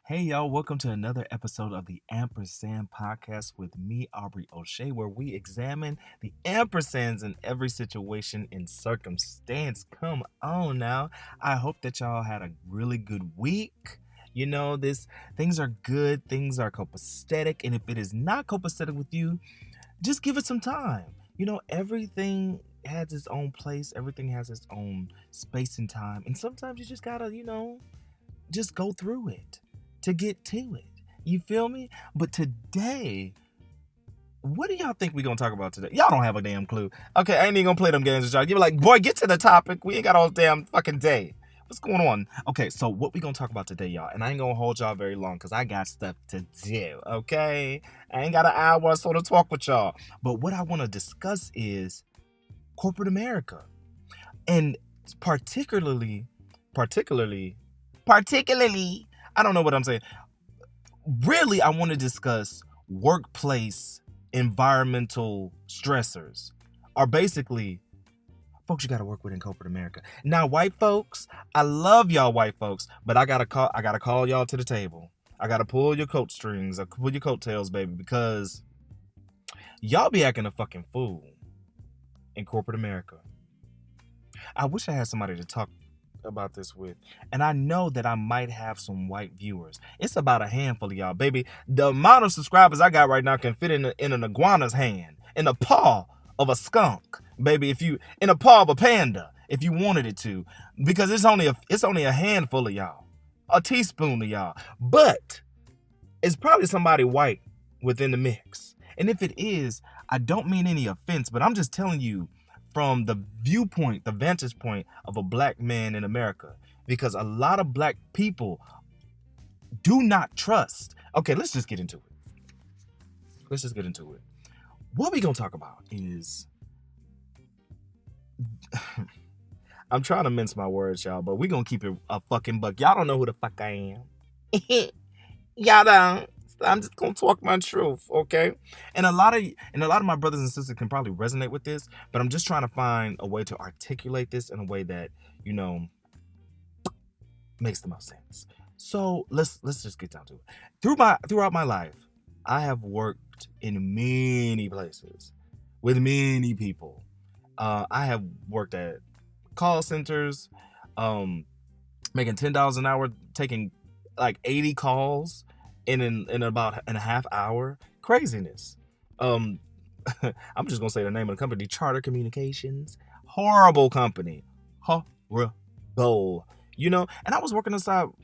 Hey y'all, welcome to another episode of the Ampersand podcast with me, Aubri Oshae, where we examine the ampersands in every situation and circumstance. Come on now. I hope that y'all had a really good week. This things are good, things are copacetic, and if it is not copacetic with you, just give it some time. Everything has its own place, everything has its own space and time, and sometimes you just gotta, just go through it to get to it. You feel me? But today, what do y'all think we gonna talk about today? Y'all don't have a damn clue. Okay, I ain't even gonna play them games with y'all. You're like, boy, get to the topic. We ain't got all damn fucking day. What's going on? Okay, so what we gonna talk about today, y'all? And I ain't gonna hold y'all very long because I got stuff to do. Okay, I ain't got an hour or so to talk with y'all. But what I want to discuss is corporate America, and particularly, I don't know what I'm saying. Really, I want to discuss workplace environmental stressors, are basically folks you got to work with in corporate America. Now, white folks, I love y'all white folks, but I gotta call y'all to the table. I gotta pull your coat strings, or pull your coattails, baby, because y'all be acting a fucking fool in corporate America. I wish I had somebody to talk about this with. And I know that I might have some white viewers. It's about a handful of y'all, baby. The amount of subscribers I got right now can fit in an iguana's hand, in the paw of a skunk, baby. If you in the paw of a panda, if you wanted it to, because it's only a handful of y'all, a teaspoon of y'all. But it's probably somebody white within the mix. And if it is, I don't mean any offense, but I'm just telling you from the viewpoint, the vantage point of a black man in America. Because a lot of black people do not trust. Okay, let's just get into it. What we gonna talk about is I'm trying to mince my words, y'all, but we gonna keep it a fucking buck. Y'all don't know who the fuck I am. Y'all don't. I'm just gonna talk my truth, okay? And a lot of my brothers and sisters can probably resonate with this, but I'm just trying to find a way to articulate this in a way that makes the most sense. So let's just get down to it. Throughout my life, I have worked in many places with many people. I have worked at call centers, um, making $10 an hour, taking like 80 calls in about in a half hour. Craziness. Um, I'm just gonna say the name of the company, Charter Communications. Horrible company. Horrible. And I was working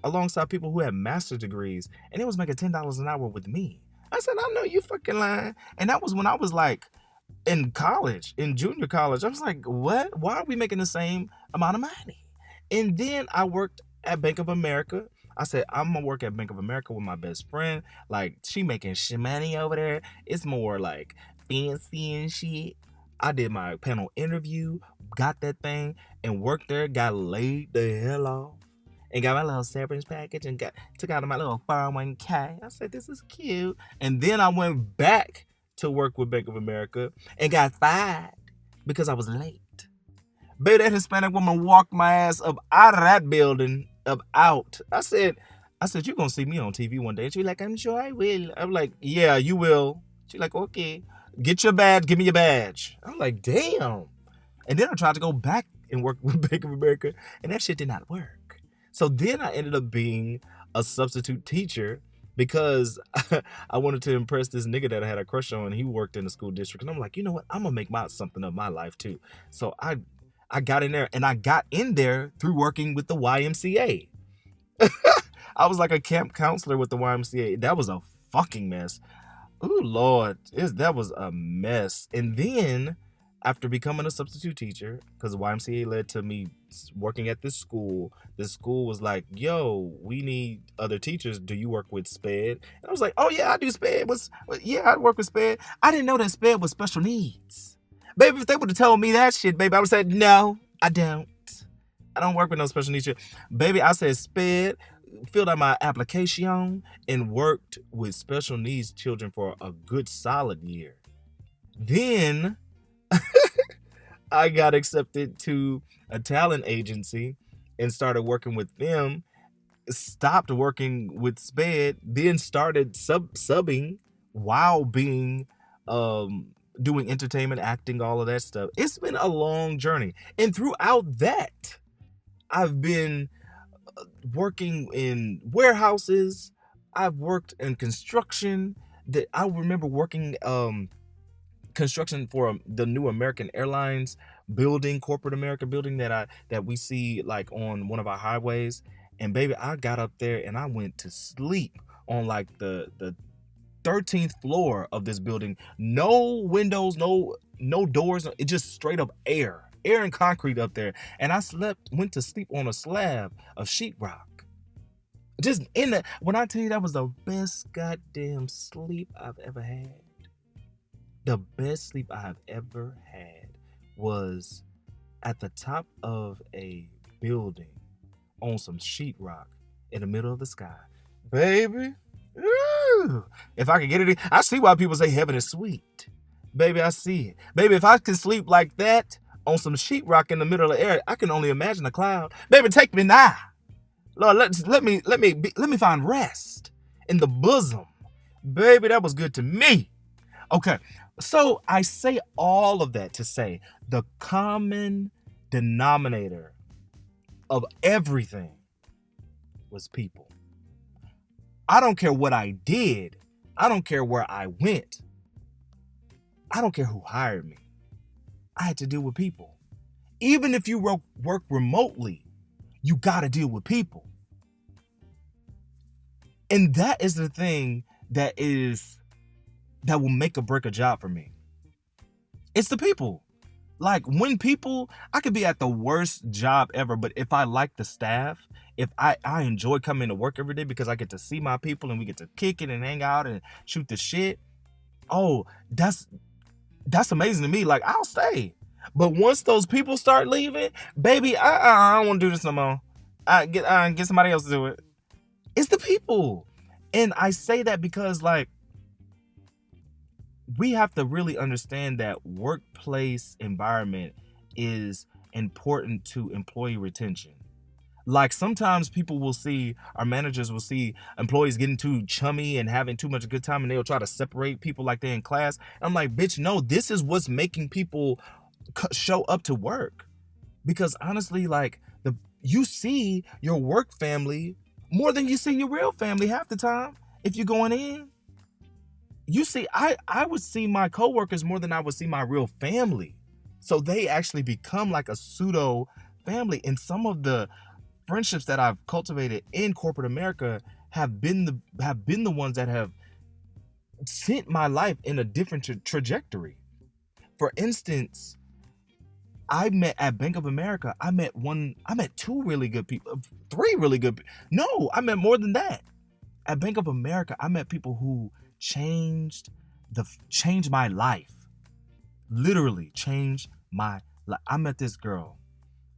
alongside people who had master's degrees, and it was making $10 an hour with me. I said, I know you fucking lying. And that was when I was like in college, in junior college. I was like, what? Why are we making the same amount of money? And then I worked at Bank of America. I said, I'm gonna work at Bank of America with my best friend. Like, she making money over there. It's more like fancy and shit. I did my panel interview, got that thing, and worked there, got laid the hell off, and got my little severance package, and took out my little 401k. I said, this is cute. And then I went back to work with Bank of America and got fired because I was late. Baby, that Hispanic woman walked my ass up out of that building, up out. I said, you're gonna see me on TV one day. And she like, I'm sure I will. I'm like, yeah, you will. She like, okay. Get your badge, give me your badge. I'm like, damn. And then I tried to go back and work with Bank of America, and that shit did not work. So then I ended up being a substitute teacher because I wanted to impress this nigga that I had a crush on. He worked in the school district. And I'm like, you know what? I'm gonna make something of my life too. So I got in there, and I got in there through working with the YMCA. I was like a camp counselor with the YMCA. That was a fucking mess. Ooh, Lord, that was a mess. And then, after becoming a substitute teacher, because the YMCA led to me working at this school was like, yo, we need other teachers. Do you work with SPED? And I was like, oh, yeah, I do SPED. Yeah, I work with SPED. I didn't know that SPED was special needs. Baby, if they would have told me that shit, baby, I would have said, no, I don't. I don't work with no special needs. Baby, I said SPED, filled out my application, and worked with special needs children for a good solid year. Then I got accepted to a talent agency and started working with them stopped working with Sped, then started subbing while being um doing entertainment, acting, all of that stuff. It's been a long journey. And throughout that, I've been working in warehouses. I've worked in construction. That I remember working construction for the new American Airlines building, corporate America building that we see like on one of our highways. And baby, I got up there and I went to sleep on like the 13th floor of this building. No windows, no doors. It just straight up air and concrete up there. And I went to sleep on a slab of sheetrock. Just in the when I tell you that was the best goddamn sleep I've ever had. The best sleep I have ever had was at the top of a building on some sheetrock in the middle of the sky. Baby, ooh, if I could get it, I see why people say heaven is sweet. Baby, I see it. Baby, if I can sleep like that on some sheetrock in the middle of the air, I can only imagine a cloud. Baby, take me now. Lord, let me find rest in the bosom. Baby, that was good to me. Okay, so I say all of that to say the common denominator of everything was people. I don't care what I did. I don't care where I went. I don't care who hired me. I had to deal with people. Even if you work remotely, you got to deal with people. And that is the thing that will make or break a job for me. It's the people. Like when people, I could be at the worst job ever, but if I like the staff, if I enjoy coming to work every day because I get to see my people and we get to kick it and hang out and shoot the shit. Oh, that's amazing to me. Like I'll stay. But once those people start leaving, baby, I don't want to do this no more. Get somebody else to do it. It's the people. And I say that because like we have to really understand that workplace environment is important to employee retention. Like sometimes our managers will see employees getting too chummy and having too much good time and they'll try to separate people like they're in class. I'm like, bitch, no, this is what's making people show up to work. Because honestly, like you see your work family more than you see your real family half the time. If you're going in, you see, I would see my coworkers more than I would see my real family. So they actually become like a pseudo family. And some of the friendships that I've cultivated in corporate America have been the ones that have sent my life in a different trajectory. For instance, I met at Bank of America, I met two really good people, three really good. No, I met more than that. At Bank of America, I met people who changed my life. Literally changed my life. I met this girl.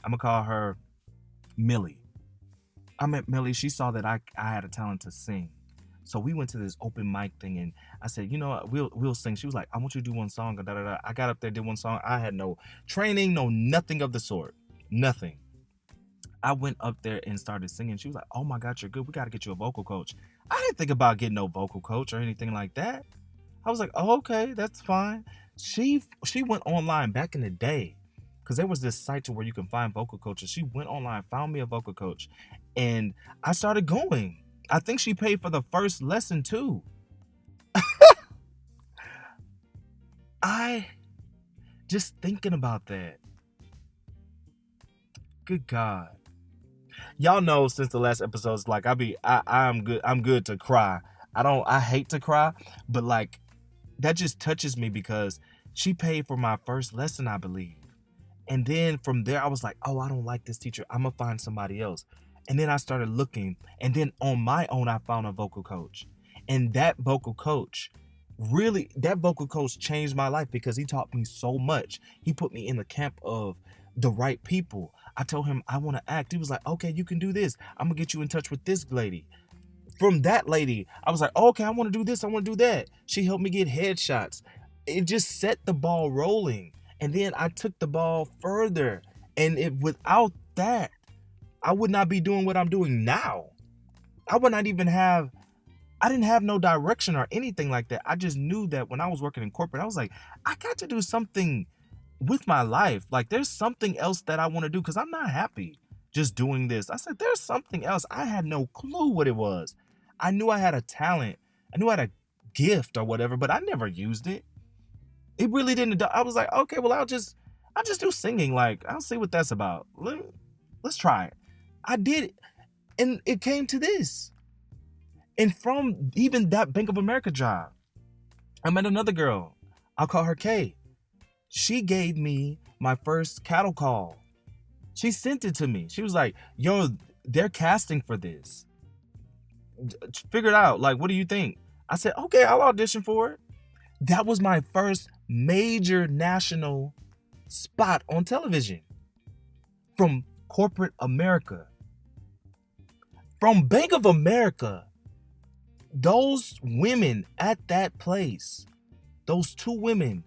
I'm gonna call her Millie. I met Millie. She saw that I had a talent to sing. So we went to this open mic thing and I said, you know what, we'll sing. She was like, I want you to do one song. Da, da, da. I got up there, did one song. I had no training, nothing of the sort. Nothing. I went up there and started singing. She was like, oh my God, you're good. We got to get you a vocal coach. I didn't think about getting no vocal coach or anything like that. I was like, oh, okay, that's fine. She went online back in the day because there was this site to where you can find vocal coaches. She went online, found me a vocal coach, and I started going. I think she paid for the first lesson too. I just thinking about that. Good God. Y'all know since the last episodes, like I'm good to cry. I hate to cry, but like that just touches me because she paid for my first lesson, I believe. And then from there I was like, oh, I don't like this teacher. I'm gonna find somebody else. And then I started looking, and then on my own I found a vocal coach. And that vocal coach changed my life because he taught me so much. He put me in the camp of the right people. I told him I want to act. He was like, okay, you can do this. I'm gonna get you in touch with this lady. From that lady, I was like, okay, I want to do this. I want to do that. She helped me get headshots. It just set the ball rolling. And then I took the ball further. And without that, I would not be doing what I'm doing now. I would not even have, I didn't have no direction or anything like that. I just knew that when I was working in corporate, I was like, I got to do something with my life. Like, there's something else that I want to do because I'm not happy just doing this. I said, there's something else. I had no clue what it was. I knew I had a talent. I knew I had a gift or whatever, but I never used it. It really didn't. I was like, okay, well, I'll just do singing. Like, I'll see what that's about. Let's try it. I did it, and it came to this. And from even that Bank of America job, I met another girl. I'll call her Kay. She gave me my first cattle call. She sent it to me. She was like, yo, they're casting for this. Figure it out. Like, what do you think? I said, okay, I'll audition for it. That was my first major national spot on television from corporate America. From Bank of America. Those women at that place, those two women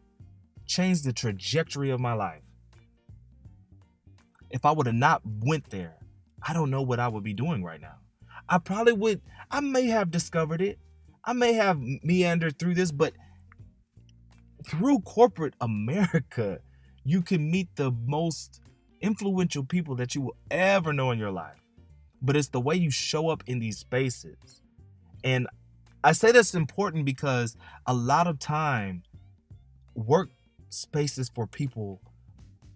changed the trajectory of my life. If I would have not went there, I don't know what I would be doing right now. I may have discovered it. I may have meandered through this, but through corporate America, you can meet the most influential people that you will ever know in your life. But it's the way you show up in these spaces. And I say that's important because a lot of time work spaces for people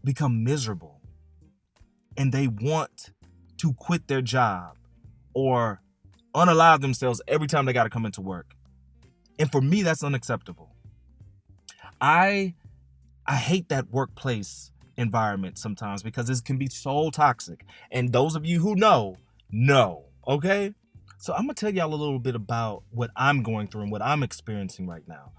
become miserable and they want to quit their job or unalive themselves every time they got to come into work. And for me, that's unacceptable. I hate that workplace environment sometimes because it can be so toxic. And those of you who know, okay? So I'm going to tell y'all a little bit about what I'm going through and what I'm experiencing right now.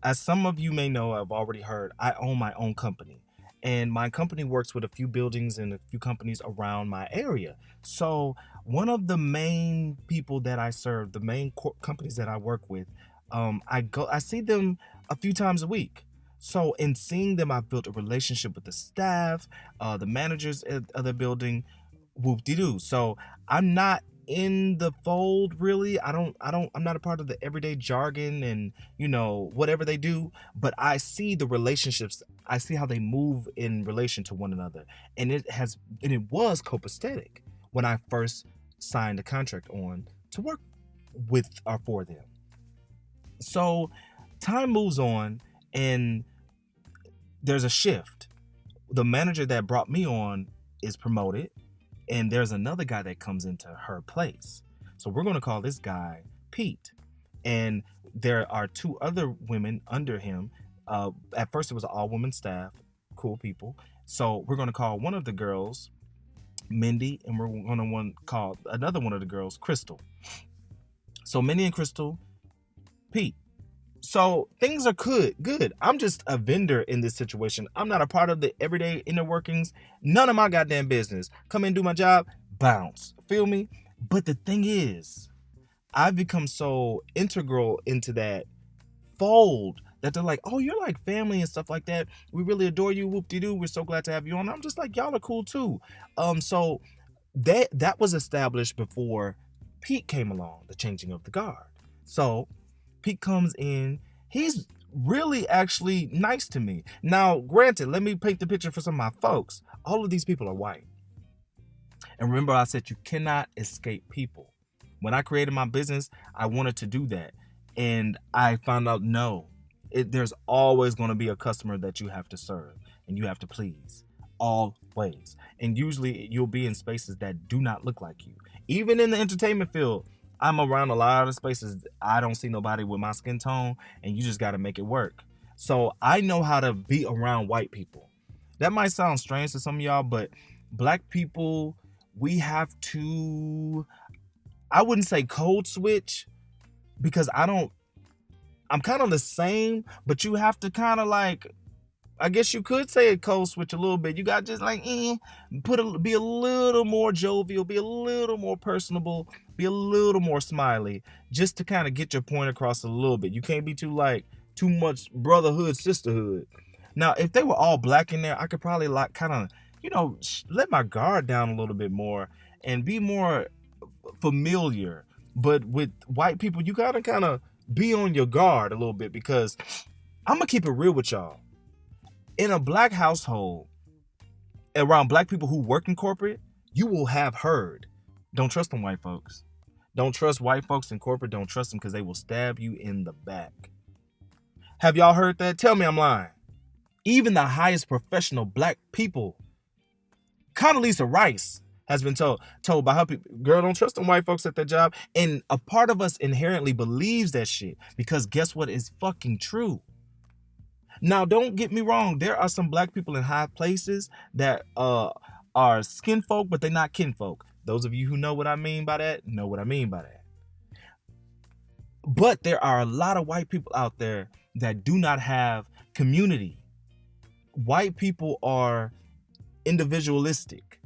As some of you may know, I've already heard, I own my own company. And my company works with a few buildings and a few companies around my area. So one of the main people that I serve, the main companies that I work with, I see them a few times a week. So in seeing them, I've built a relationship with the staff, the managers of the building, whoop-de-doo. So I'm not in the fold really. I'm not a part of the everyday jargon and whatever they do, but I see the relationships. I see how they move in relation to one another, and it was copacetic when I first signed a contract on to work with or for them. So time moves on and there's a shift. The manager that brought me on is promoted, and there's another guy that comes into her place. So we're going to call this guy Pete. And there are two other women under him. At first it was an all-woman staff, cool people. So we're going to call one of the girls Mindy, and we're going to call another one of the girls Crystal. So Mindy and Crystal, Pete. So things are good. I'm just a vendor in this situation. I'm not a part of the everyday inner workings. None of my goddamn business. Come in, do my job, bounce. Feel me? But the thing is, I've become so integral into that fold that they're like, oh, you're like family and stuff like that. We really adore you. Whoop-de-doo. We're so glad to have you on. I'm just like, y'all are cool too. So that was established before Pete came along, the changing of the guard. So Pete comes in. He's really actually nice to me. Now, granted, let me paint the picture for some of my folks. All of these people are white. And remember, I said you cannot escape people. When I created my business, I wanted to do that. And I found out, no, there's always going to be a customer that you have to serve and you have to please. Always. And usually you'll be in spaces that do not look like you. Even in the entertainment field, I'm around a lot of spaces. I don't see nobody with my skin tone, and you just got to make it work. So I know how to be around white people. That might sound strange to some of y'all, but black people, we have to, I wouldn't say code switch because I'm kind of the same, but you have to kind of like, I guess you could say a code switch a little bit. You got just like, be a little more jovial, be a little more personable, be a little more smiley, just to kind of get your point across a little bit. You can't be too much brotherhood, sisterhood. Now, if they were all black in there, I could probably like kind of, let my guard down a little bit more and be more familiar But with white people, you gotta kind of be on your guard a little bit, because I'm gonna keep it real with y'all. In a black household, around black people who work in corporate, you will have heard, don't trust them white folks. Don't trust white folks in corporate. Don't trust them because they will stab you in the back. Have y'all heard that? Tell me I'm lying. Even the highest professional black people, Condoleezza Rice, has been told by her people, girl, don't trust them white folks at their job. And a part of us inherently believes that shit, because guess what is fucking true? Now, don't get me wrong. There are some black people in high places that are skin folk, but they're not kinfolk. Those of you who know what I mean by that, know what I mean by that. But there are a lot of white people out there that do not have community. White people are individualistic.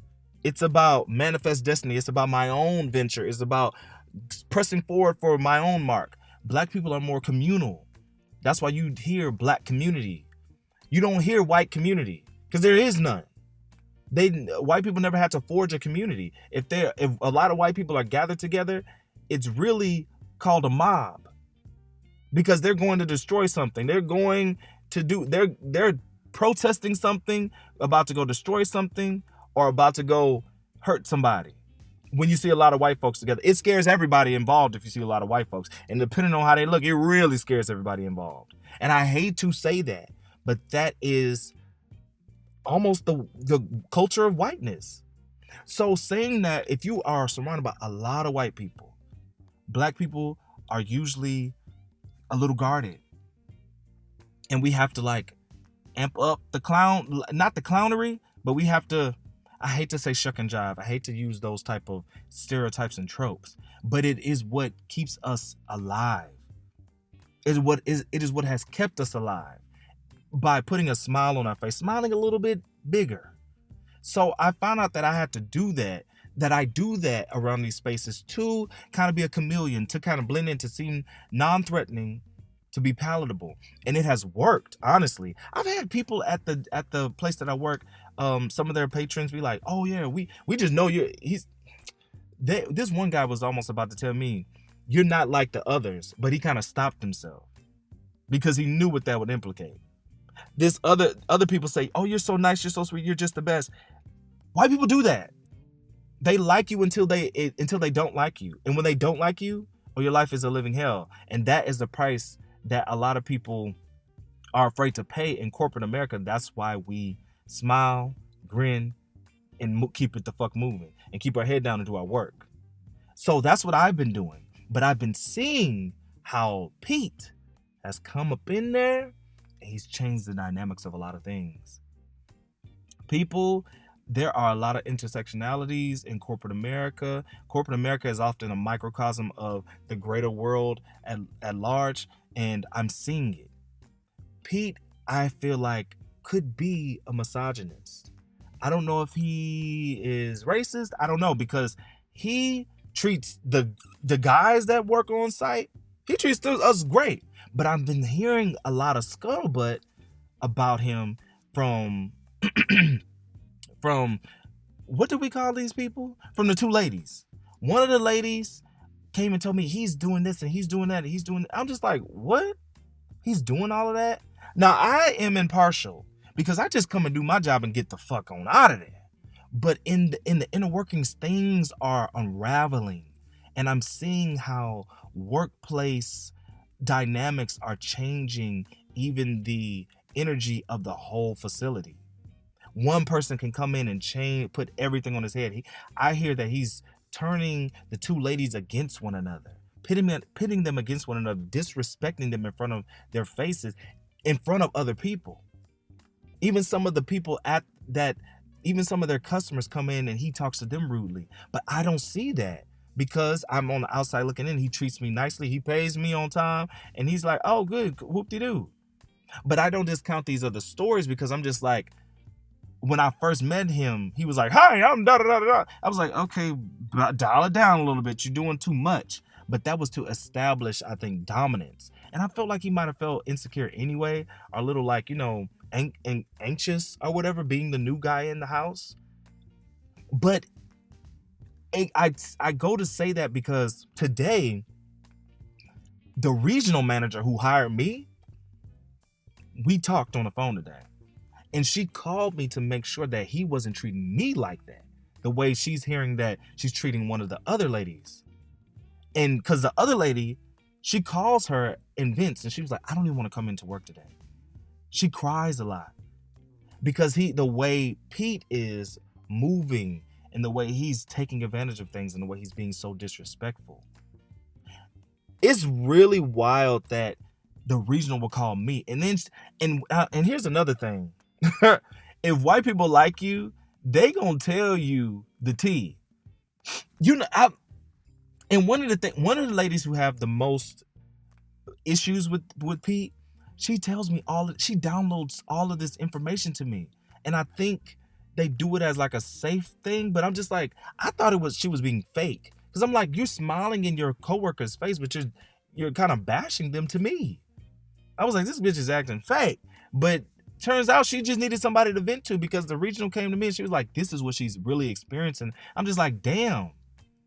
It's about manifest destiny. It's about my own venture. It's about pressing forward for my own mark. Black people are more communal. That's why you hear black community. You don't hear white community, because there is none. White people never had to forge a community. If a lot of white people are gathered together, it's really called a mob, because they're going to destroy something. They're protesting something, about to go destroy something, or about to go hurt somebody. When you see a lot of white folks together, it scares everybody involved. If you see a lot of white folks, and depending on how they look, it really scares everybody involved. And I hate to say that, but that is almost the culture of whiteness. So saying that, if you are surrounded by a lot of white people, black people are usually a little guarded, and we have to like amp up the clown, not the clownery, but we have to, I hate to say shuck and jive. I hate to use those type of stereotypes and tropes, but it is what keeps us alive. It is what has kept us alive, by putting a smile on our face, smiling a little bit bigger. So I found out that I had to do that I do that around these spaces to kind of be a chameleon, to kind of blend in, to seem non-threatening, to be palatable. And it has worked, honestly. I've had people at the place that I work, some of their patrons be like, oh yeah, we just know this one guy was almost about to tell me, you're not like the others, but he kind of stopped himself because he knew what that would implicate. This other people say, oh, you're so nice, you're so sweet, you're just the best. White people do that. They like you until they don't like you. And when they don't like you, or your life is a living hell. And that is the price that a lot of people are afraid to pay in corporate America. That's why we smile, grin, and keep it the fuck moving, and keep our head down and do our work. So that's what I've been doing. But I've been seeing how Pete has come up in there, and he's changed the dynamics of a lot of things. People, there are a lot of intersectionalities in corporate America. Corporate America is often a microcosm of the greater world at large, and I'm seeing it. Pete, I feel like, could be a misogynist. I don't know if he is racist. I don't know, because he treats the guys that work on site, he treats us great. But I've been hearing a lot of scuttlebutt about him from what do we call these people? From the two ladies. One of the ladies came and told me he's doing this and he's doing that and he's doing. I'm just like, what? He's doing all of that? Now, I am impartial because I just come and do my job and get the fuck on out of there. But in the inner workings, things are unraveling, and I'm seeing how workplace dynamics are changing even the energy of the whole facility. One person can come in and put everything on his head. I hear that he's turning the two ladies against one another, pitting them against one another, disrespecting them in front of their faces, in front of other people. Even some of the people even some of their customers come in and he talks to them rudely. But I don't see that because I'm on the outside looking in. He treats me nicely. He pays me on time. And he's like, oh, good, whoop-de-doo. But I don't discount these other stories because I'm just like, when I first met him, he was like, hi, I'm da-da-da-da. I was like, okay, dial it down a little bit. You're doing too much. But that was to establish, I think, dominance. And I felt like he might have felt insecure anyway, or a little like, anxious or whatever, being the new guy in the house. But I go to say that because today, the regional manager who hired me, we talked on the phone today. And she called me to make sure that he wasn't treating me like that. The way she's hearing that she's treating one of the other ladies. And because the other lady, she calls her and vents, and she was like, I don't even want to come into work today. She cries a lot. Because the way Pete is moving and the way he's taking advantage of things and the way he's being so disrespectful. It's really wild that the regional will call me. And then, and here's another thing. If white people like you, they gonna tell you the tea. You know, and one of the ladies who have the most issues with Pete, she tells me she downloads all of this information to me, and I think they do it as like a safe thing. But I'm just like, I thought she was being fake, because I'm like, you're smiling in your coworker's face, but you're kind of bashing them to me. I was like, this bitch is acting fake, but turns out she just needed somebody to vent to, because the regional came to me and she was like, this is what she's really experiencing. I'm just like, damn,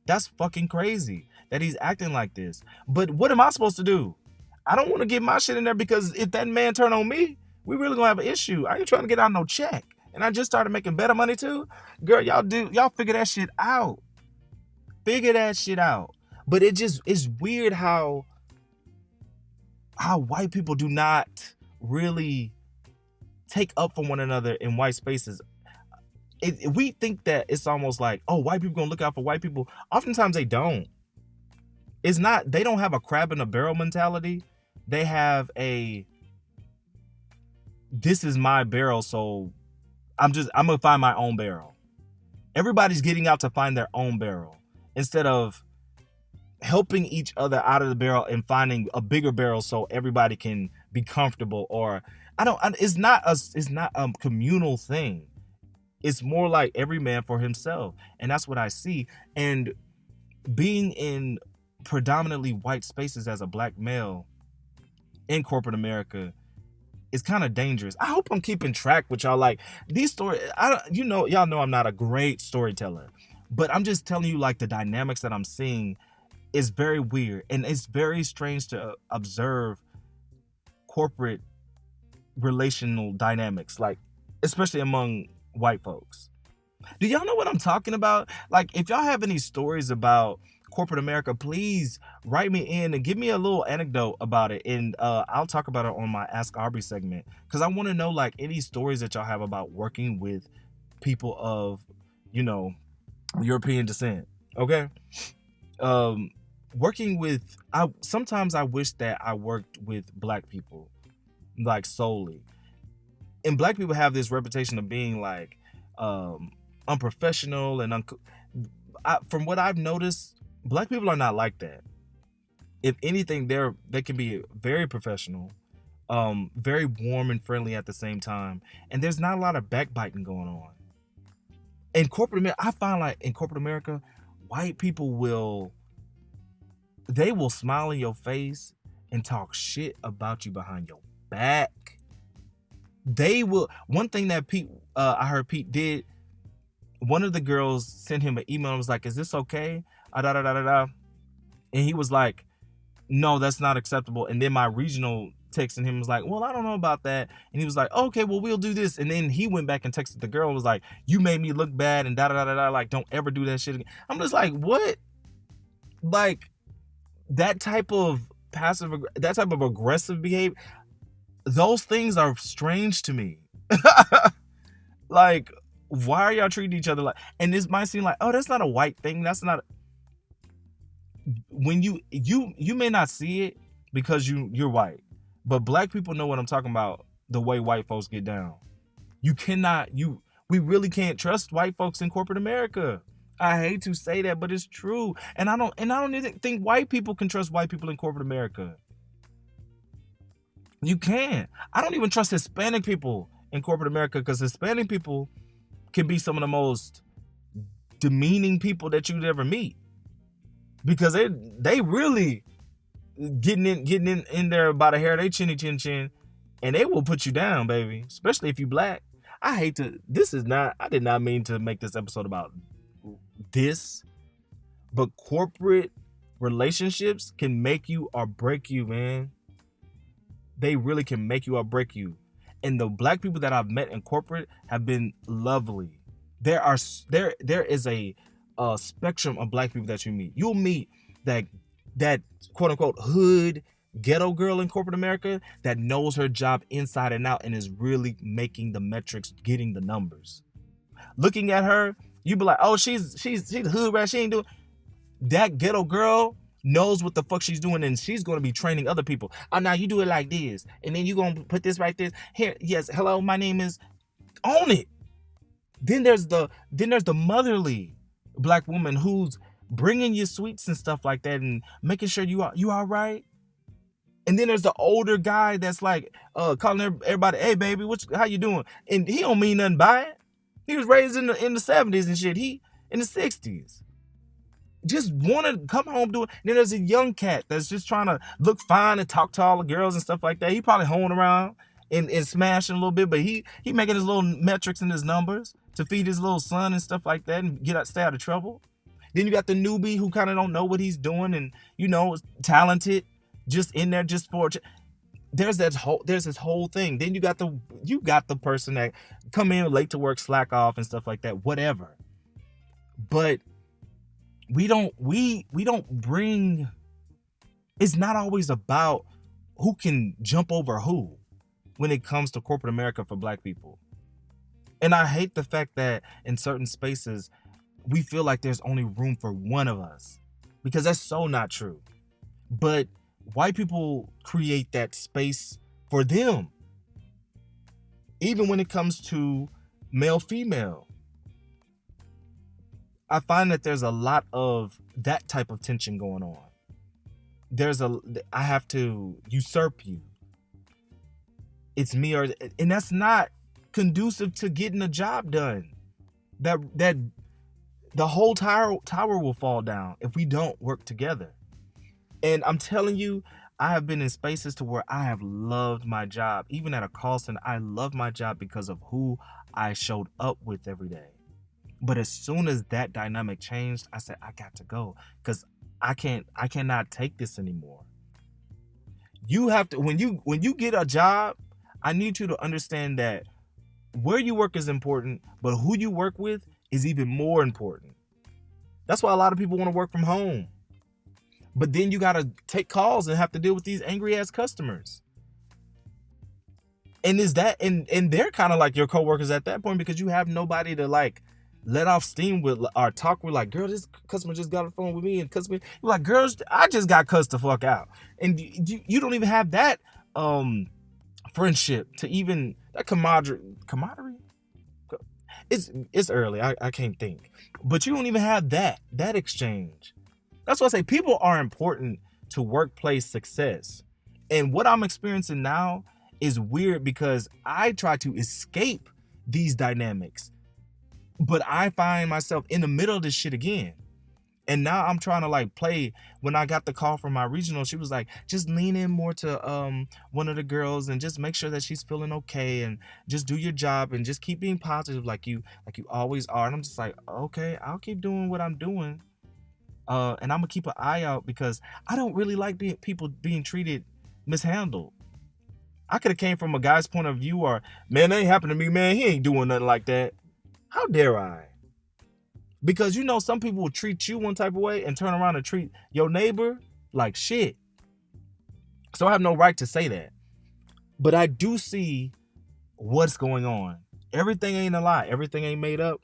that's fucking crazy that he's acting like this. But what am I supposed to do? I don't want to get my shit in there, because if that man turn on me, we really gonna have an issue. I ain't trying to get out no check. And I just started making better money too. Girl, y'all figure that shit out. Figure that shit out. But it's weird how white people do not really take up for one another in white spaces. We think that it's almost like, oh, white people gonna look out for white people. Oftentimes they don't. It's not, they don't have a crab in a barrel mentality. They have this is my barrel, so I'm gonna find my own barrel. Everybody's getting out to find their own barrel instead of helping each other out of the barrel and finding a bigger barrel so everybody can be comfortable. Or it's not a communal thing. It's more like every man for himself. And that's what I see. And being in predominantly white spaces as a black male in corporate America is kind of dangerous. I hope I'm keeping track with y'all. Like, these stories, y'all know I'm not a great storyteller, but I'm just telling you, like, the dynamics that I'm seeing is very weird. And it's very strange to observe corporate relational dynamics, like, especially among white folks. Do y'all know what I'm talking about? Like, if y'all have any stories about corporate America, please write me in and give me a little anecdote about it, and I'll talk about it on my Ask Aubri segment, because I want to know, like, any stories that y'all have about working with people of, European descent. Okay. Sometimes I wish that I worked with black people, like, solely. And black people have this reputation of being like unprofessional and from what I've noticed, black people are not like that. If anything, they can be very professional, very warm and friendly at the same time, and there's not a lot of backbiting going on. In corporate America, I find, like, in corporate America, white people will smile in your face and talk shit about you behind your back. They will. One thing that I heard Pete did, one of the girls sent him an email and was like, is this okay? And he was like, no, that's not acceptable. And then my regional texting him was like, well, I don't know about that. And he was like, okay, well, we'll do this. And then he went back and texted the girl and was like, you made me look bad and like, don't ever do that shit again. I'm just like, what? Like, that type of aggressive behavior, those things are strange to me. Like, why are y'all treating each other like, and this might seem like, oh, that's not a white thing. That's not, when you may not see it because you're white, but black people know what I'm talking about, the way white folks get down. We really can't trust white folks in corporate America. I hate to say that, but it's true. And I don't even think white people can trust white people in corporate America. You can't. I don't even trust Hispanic people in corporate America, because Hispanic people can be some of the most demeaning people that you'd ever meet, because they really getting in there by the hair of their chinny chin chin, and they will put you down, baby, especially if you black. I did not mean to make this episode about this, But corporate relationships can make you or break you, man. They really can make you or break you. And the black people that I've met in corporate have been lovely. There is a spectrum of black people that you meet. You'll meet that that quote unquote hood ghetto girl in corporate America that knows her job inside and out and is really making the metrics, getting the numbers. Looking at her, you be like, oh, she's the hood rat. She ain't doing that. Ghetto girl knows what the fuck she's doing, and she's going to be training other people. Oh, now you do it like this, and then you gonna put this right there. Here, yes, hello, my name is. Own it. Then there's the motherly black woman who's bringing you sweets and stuff like that, and making sure you all right. And then there's the older guy that's like calling everybody, hey baby, how you doing? And he don't mean nothing by it. He was raised in the 70s and shit. He in the 60s. Just want to come home doing. Then there's a young cat that's just trying to look fine and talk to all the girls and stuff like that. He probably hoeing around and smashing a little bit, but he making his little metrics and his numbers to feed his little son and stuff like that and stay out of trouble. Then you got the newbie who kind of don't know what he's doing and is talented, just in there just for. There's this whole thing. Then you got the person that come in late to work, slack off and stuff like that, whatever. But we don't bring. It's not always about who can jump over who when it comes to corporate America for black people. And I hate the fact that in certain spaces we feel like there's only room for one of us, because that's so not true. But white people create that space for them. Even when it comes to male female, I find that there's a lot of that type of tension going on. I have to usurp you. It's me and that's not conducive to getting a job done. That the whole tower will fall down if we don't work together. And I'm telling you, I have been in spaces to where I have loved my job. Even at a call center, I love my job because of who I showed up with every day. But as soon as that dynamic changed, I said, I got to go, because I cannot take this anymore. You have to, when you get a job, I need you to understand that where you work is important, but who you work with is even more important. That's why a lot of people want to work from home. But then you got to take calls and have to deal with these angry ass customers. And and they're kind of like your coworkers at that point, because you have nobody to like let off steam with or talk with. Like, girl, this customer just got on the phone with me and cussed me. You're like, girls, I just got cussed the fuck out. And you don't even have that friendship to even that camaraderie. It's early. I can't think. But you don't even have that exchange. That's why I say people are important to workplace success. And what I'm experiencing now is weird, because I try to escape these dynamics, but I find myself in the middle of this shit again. And now I'm trying to like play. When I got the call from my regional, she was like, just lean in more to one of the girls and just make sure that she's feeling okay, and just do your job and just keep being positive like you always are. And I'm just like, okay, I'll keep doing what I'm doing. And I'm gonna keep an eye out, because I don't really like people being treated mishandled. I could have came from a guy's point of view, or, man, that ain't happened to me, man. He ain't doing nothing like that. How dare I? Because some people will treat you one type of way and turn around and treat your neighbor like shit. So I have no right to say that. But I do see what's going on. Everything ain't a lie. Everything ain't made up.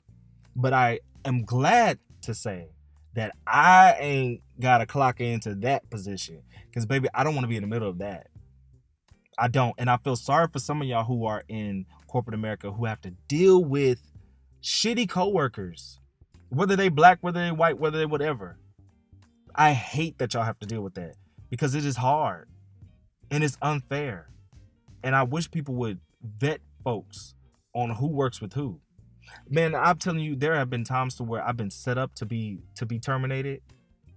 But I am glad to say that I ain't got to clock into that position. Because, baby, I don't want to be in the middle of that. I don't. And I feel sorry for some of y'all who are in corporate America who have to deal with shitty coworkers. Whether they black, whether they white, whether they whatever. I hate that y'all have to deal with that, because it is hard and it's unfair. And I wish people would vet folks on who works with who. Man, I'm telling you, there have been times to where I've been set up to be terminated.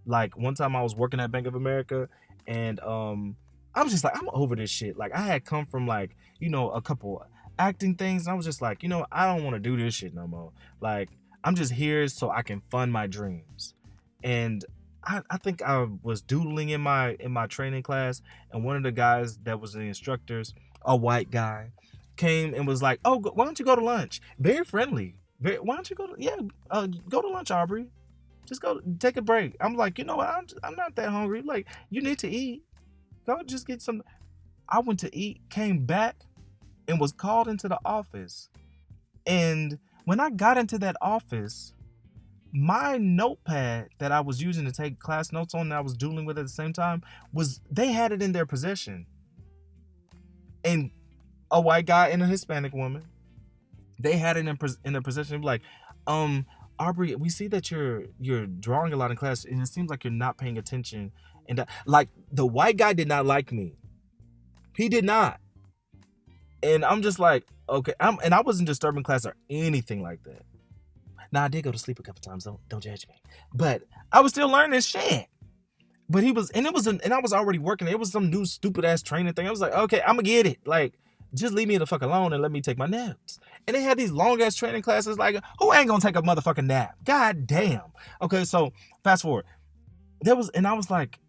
Like, one time I was working at Bank of America, and I was just like, I'm over this shit. Like, I had come from like, a couple acting things, and I was just like, I don't want to do this shit no more. Like, I'm just here so I can fund my dreams. and I think I was doodling in my training class, and one of the guys that was the instructors, a white guy, came and was like, "Oh, why don't you go to lunch?" Very friendly. Why don't you go to go to lunch, Aubrey? Just go take a break. I'm like, you know what? I'm not that hungry. Like, you need to eat. Go just get some. I went to eat, came back, and was called into the office. And when I got into that office, my notepad that I was using to take class notes on, that I was doodling with at the same time, was they had it in their possession. And a white guy and a Hispanic woman, they had it in their possession. Like, Aubrey, we see that you're drawing a lot in class, and it seems like you're not paying attention. And like, the white guy did not like me. He did not. And I'm just like, okay. And I wasn't disturbing class or anything like that. Now, I did go to sleep a couple times. Don't judge me. But I was still learning shit. But and I was already working. It was some new stupid ass training thing. I was like, okay, I'm gonna get it. Like, just leave me the fuck alone and let me take my naps. And they had these long ass training classes. Like, who ain't gonna take a motherfucking nap? God damn. Okay, so fast forward. And I was like,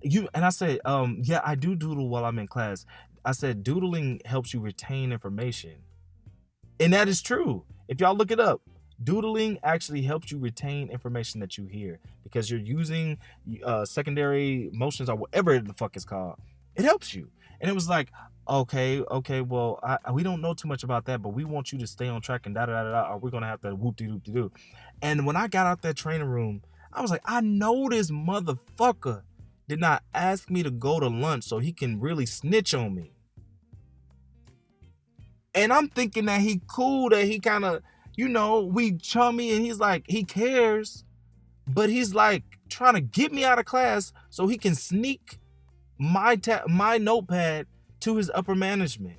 and I said, yeah, I do doodle while I'm in class. I said, doodling helps you retain information. And that is true. If y'all look it up, doodling actually helps you retain information that you hear, because you're using secondary motions or whatever the fuck it's called. It helps you. And it was like, okay, well, we don't know too much about that, but we want you to stay on track and da-da-da-da, or we're going to have to whoop-de-doop-de-doo. And when I got out that training room, I was like, I know this motherfucker did not ask me to go to lunch so he can really snitch on me. And I'm thinking that he cool, that he kind of, we chummy, and he's like, he cares, but he's like trying to get me out of class so he can sneak my notepad to his upper management.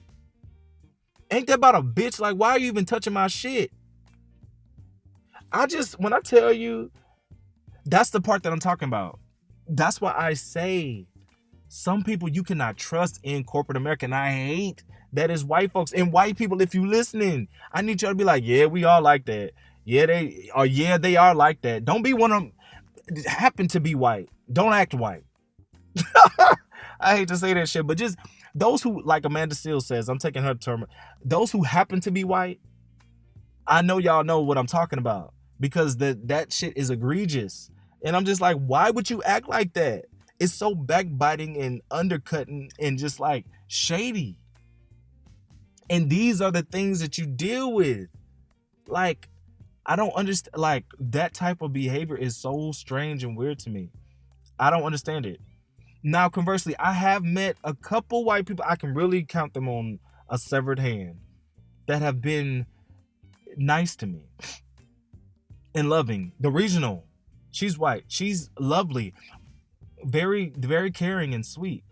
Ain't that about a bitch? Like, why are you even touching my shit? When I tell you, that's the part that I'm talking about. That's why I say some people you cannot trust in corporate America. And I hate that is white folks. And white people, if you listening, I need y'all to be like, yeah, we all like that. Yeah, they are like that. Don't be one of them. Happen to be white. Don't act white. I hate to say that shit, but just those who, like Amanda Seales says, I'm taking her term, those who happen to be white, I know y'all know what I'm talking about, because that shit is egregious. And I'm just like, why would you act like that? It's so backbiting and undercutting and just like shady. And these are the things that you deal with. Like, I don't understand. Like, that type of behavior is so strange and weird to me. I don't understand it. Now, conversely, I have met a couple white people, I can really count them on a severed hand, that have been nice to me and loving. The regional, she's white. She's lovely. Very, very caring and sweet.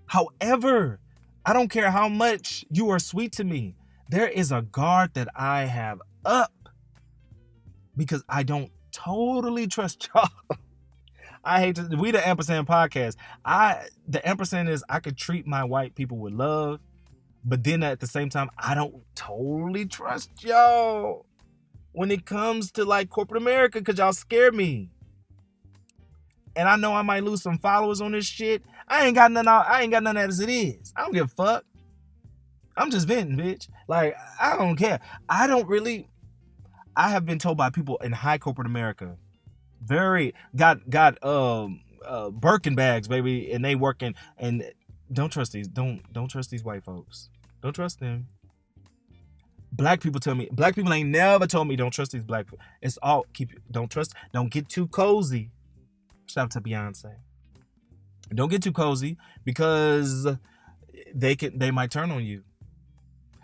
However, I don't care how much you are sweet to me. There is a guard that I have up, because I don't totally trust y'all. We the Ampersand podcast. The Ampersand is, I could treat my white people with love, but then at the same time, I don't totally trust y'all when it comes to like corporate America, because y'all scare me. And I know I might lose some followers on this shit. I ain't got none as it is. I don't give a fuck. I'm just venting, bitch. Like, I don't care. I have been told by people in high corporate America, got Birkin bags, baby, and they working, and don't trust these white folks. Don't trust them. Black people ain't never told me don't trust these black people. It's all don't get too cozy. Shout out to Beyonce. Don't get too cozy, because they might turn on you.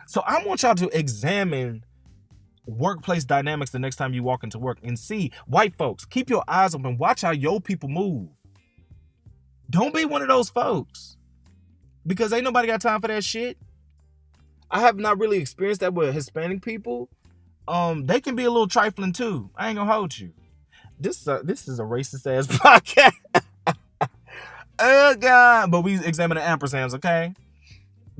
So I want y'all to examine workplace dynamics the next time you walk into work and see, white folks, keep your eyes open. Watch how your people move. Don't be one of those folks, because ain't nobody got time for that shit. I have not really experienced that with Hispanic people. They can be a little trifling too. I ain't gonna hold you. This is a racist ass podcast. Oh God, but we examine the ampersands, okay?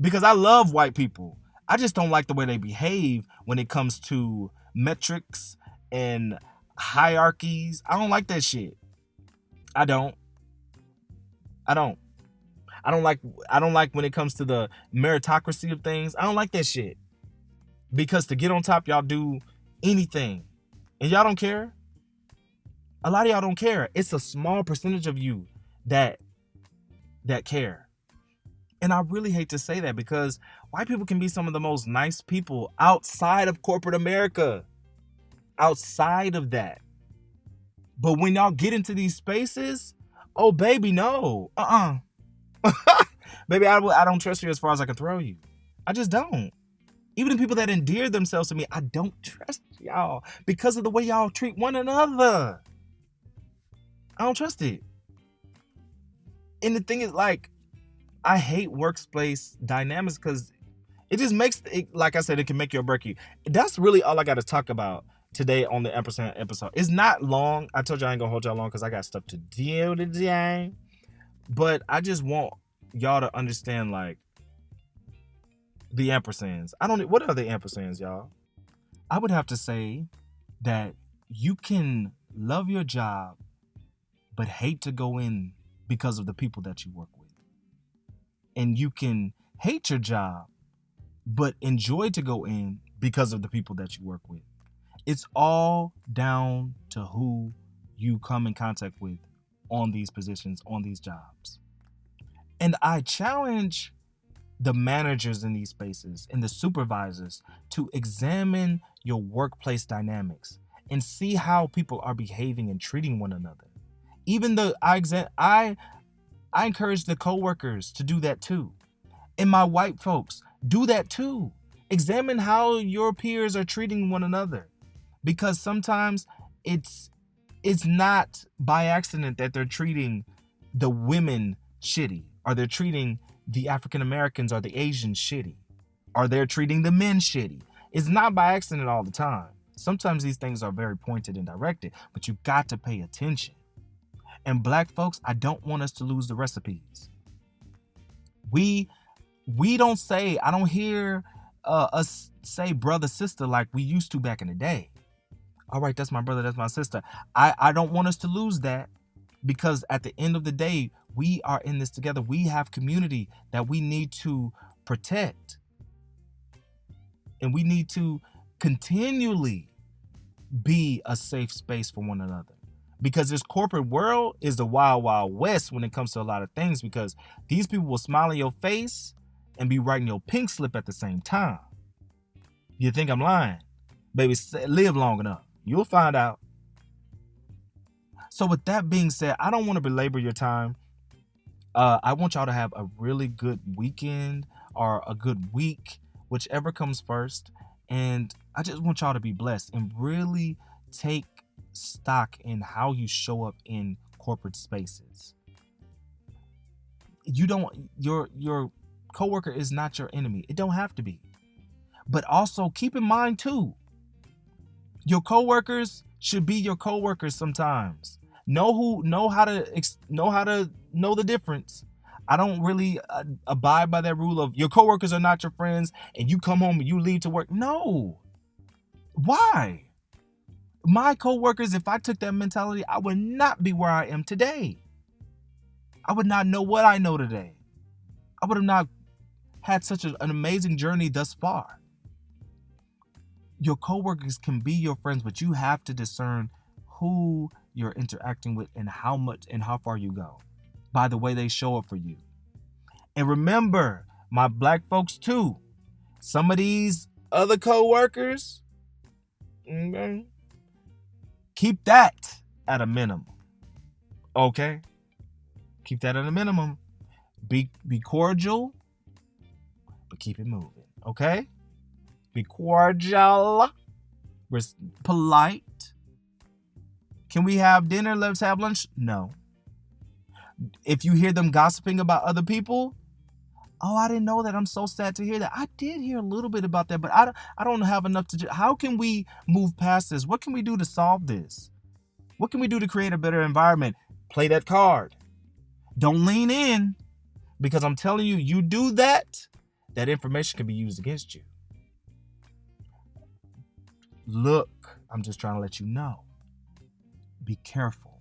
Because I love white people. I just don't like the way they behave when it comes to metrics and hierarchies. I don't like that shit. I don't. I don't. I don't like I don't like when it comes to the meritocracy of things. I don't like that shit. Because to get on top, y'all do anything. And y'all don't care. A lot of y'all don't care. It's a small percentage of you that care. And I really hate to say that because white people can be some of the most nice people outside of corporate America. Outside of that. But when y'all get into these spaces, oh baby, no. Baby, I don't trust you as far as I can throw you. I just don't. Even the people that endear themselves to me, I don't trust y'all because of the way y'all treat one another. I don't trust it. And the thing is, like, I hate workplace dynamics because it just makes it, like I said, it can make you or break you. That's really all I got to talk about today on the Ampersand episode. It's not long. I told you I ain't gonna hold y'all long because I got stuff to do today. But I just want y'all to understand, like, the ampersands. What are the ampersands, y'all? I would have to say that you can love your job, but hate to go in because of the people that you work with. And you can hate your job, but enjoy to go in because of the people that you work with. It's all down to who you come in contact with on these positions, on these jobs. And I challenge the managers in these spaces and the supervisors to examine your workplace dynamics and see how people are behaving and treating one another. Even I encourage the coworkers to do that too. And my white folks, do that too. Examine how your peers are treating one another. Because sometimes it's not by accident that they're treating the women shitty, or they're treating the African Americans or the Asians shitty, or they're treating the men shitty. It's not by accident all the time. Sometimes these things are very pointed and directed, but you got to pay attention. And black folks, I don't want us to lose the recipes. We don't say, I don't hear us say brother, sister like we used to back in the day. All right, that's my brother, that's my sister. I don't want us to lose that, because at the end of the day, we are in this together. We have community that we need to protect. And we need to continually be a safe space for one another. Because this corporate world is the wild, wild west when it comes to a lot of things, because these people will smile in your face and be writing your pink slip at the same time. You think I'm lying? Baby, live long enough. You'll find out. So with that being said, I don't want to belabor your time. I want y'all to have a really good weekend or a good week, whichever comes first. And I just want y'all to be blessed and really take stock in how you show up in corporate spaces. Your coworker is not your enemy. It don't have to be. But also keep in mind too, your coworkers should be your coworkers sometimes. Know how to know the difference. I don't really abide by that rule of your coworkers are not your friends and you come home and you leave to work. No. Why? My coworkers, if I took that mentality, I would not be where I am today. I would not know what I know today. I would have not had such an amazing journey thus far. Your coworkers can be your friends, but you have to discern who you're interacting with and how much and how far you go by the way they show up for you. And remember, my black folks too, some of these other coworkers, keep that at a minimum. Okay? Keep that at a minimum. Be cordial, but keep it moving. Okay? Be cordial. Polite. Can we have dinner? Let's have lunch? No. If you hear them gossiping about other people, oh, I didn't know that. I'm so sad to hear that. I did hear a little bit about that, but I don't have enough to do. How can we move past this? What can we do to solve this? What can we do to create a better environment? Play that card. Don't lean in, because I'm telling you, you do that, that information can be used against you. Look, I'm just trying to let you know. Be careful.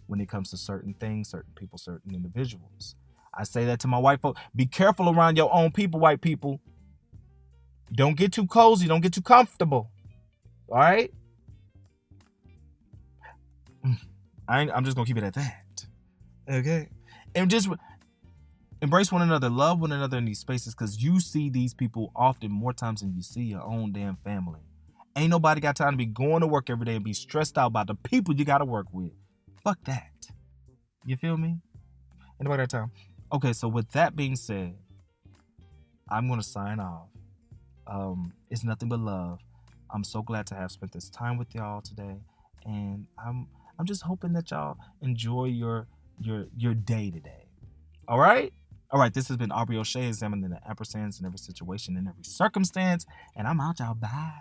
when it comes to certain things, certain people, certain individuals. I say that to my white folks. Be careful around your own people, white people. Don't get too cozy. Don't get too comfortable. All right? I'm just going to keep it at that. Okay? And just embrace one another. Love one another in these spaces, because you see these people often more times than you see your own damn family. Ain't nobody got time to be going to work every day and be stressed out about the people you got to work with. Fuck that. You feel me? Anybody got time? Okay, so with that being said, I'm going to sign off. It's nothing but love. I'm so glad to have spent this time with y'all today, and I'm just hoping that y'all enjoy your day today. All right? All right, this has been Aubri Oshae, examining the ampersands in every situation, in every circumstance, and I'm out, y'all. Bye.